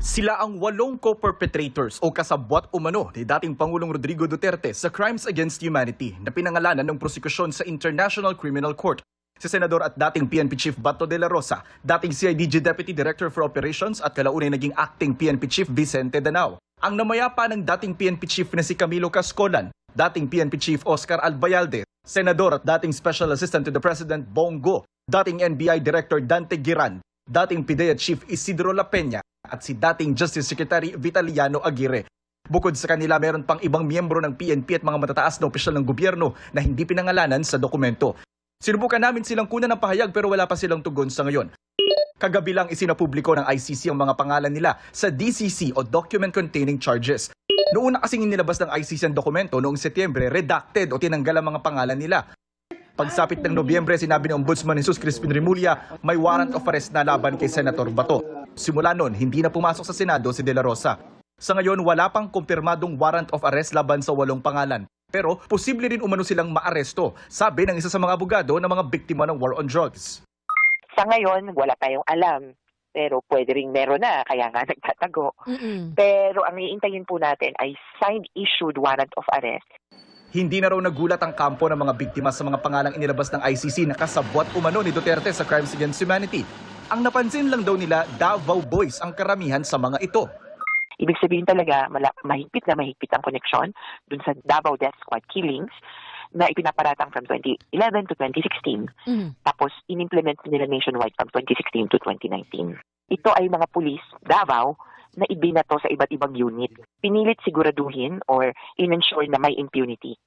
Sila ang 8 co-perpetrators o kasabwat umano ni dating Pangulong Rodrigo Duterte sa Crimes Against Humanity na pinangalanan ng prosekusyon sa International Criminal Court. Si Senador at dating PNP Chief Bato de la Rosa, dating CIDG Deputy Director for Operations at kalaunay naging acting PNP Chief Vicente Danao. Ang namayapa ng dating PNP Chief na si Camilo Cascolan, dating PNP Chief Oscar Albayalde, Senador at dating Special Assistant to the President Bongo, dating NBI Director Dante Giran, dating PIDEA Chief Isidro La Peña, at si dating Justice Secretary Vitaliano Aguirre. Bukod sa kanila, meron pang ibang miyembro ng PNP at mga matataas na opisyal ng gobyerno na hindi pinangalanan sa dokumento. Sinubukan namin silang kunan ng pahayag pero wala pa silang tugon sa ngayon. Kagabi lang isinapubliko ng ICC ang mga pangalan nila sa DCC o Document Containing Charges. Noong kasing inilabas ng ICC ang dokumento noong Setyembre, redacted o tinanggal ang mga pangalan nila. Pagsapit ng Nobyembre, sinabi ng Ombudsman Jesus Crispin Remulla, may warrant of arrest na laban kay Senator Bato. Simula noon, hindi na pumasok sa Senado si De La Rosa. Sa ngayon, wala pang kumpirmadong warrant of arrest laban sa 8 pangalan. Pero posible rin umano silang maaresto, sabi ng isa sa mga abogado ng mga biktima ng war on drugs. Sa ngayon, wala tayong alam. Pero pwede rin meron na, kaya nga nagtatago. Pero ang iintayin po natin ay signed issued warrant of arrest. Hindi na raw nagulat ang kampo ng mga biktima sa mga pangalang inilabas ng ICC na kasabwat umano ni Duterte sa Crimes Against Humanity. Ang napansin lang daw nila, Davao Boys ang karamihan sa mga ito. Ibig sabihin talaga, mahigpit ang koneksyon dun sa Davao Death Squad killings na ipinaparatang from 2011 to 2016. Tapos, inimplement nila nationwide from 2016 to 2019. Ito ay mga pulis, Davao, na ibinato sa iba't ibang unit. Pinilit siguraduhin or in-ensure na may impunity.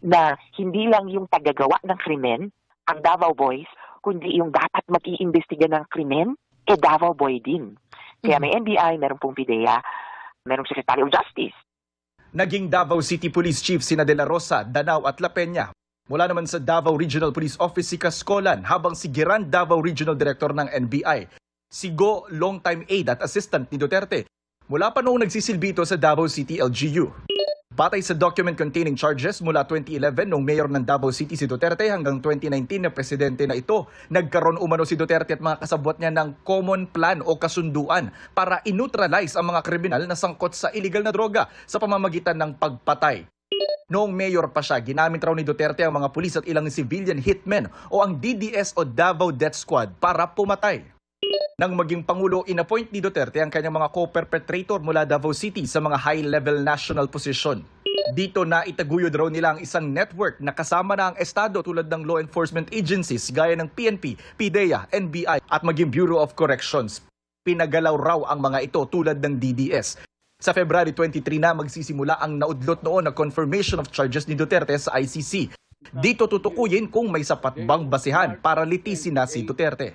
Na hindi lang yung tagagawa ng krimen, ang Davao Boys, kundi yung dapat mag-iimbestiga ng krimen, Davao Boy din. Kaya may NBI, meron pong PIDEA, merong Secretary of Justice. Naging Davao City Police Chief sina De La Rosa, Danao at La Peña. Mula naman sa Davao Regional Police Office si Cascolan, habang si Giran Davao Regional Director ng NBI. Si Go, longtime aide at assistant ni Duterte. Mula pa noong nagsisilbi ito sa Davao City LGU. Batay sa document containing charges mula 2011 noong mayor ng Davao City si Duterte hanggang 2019 na presidente na ito, nagkaroon umano si Duterte at mga kasabwat niya ng common plan o kasunduan para i-neutralize ang mga kriminal na sangkot sa illegal na droga sa pamamagitan ng pagpatay. Noong mayor pa siya, ginamit raw ni Duterte ang mga pulis at ilang civilian hitmen o ang DDS o Davao Death Squad para pumatay. Nang maging Pangulo, inappoint ni Duterte ang kanyang mga co-perpetrator mula Davao City sa mga high-level national position. Dito na itaguyod raw nila ang isang network na kasama na ang Estado tulad ng law enforcement agencies gaya ng PNP, PIDEA, NBI at maging Bureau of Corrections. Pinagalaw raw ang mga ito tulad ng DDS. Sa February 23 na magsisimula ang naudlot noon na confirmation of charges ni Duterte sa ICC. Dito tutukuyin kung may sapat bang basihan para litisin na si Duterte.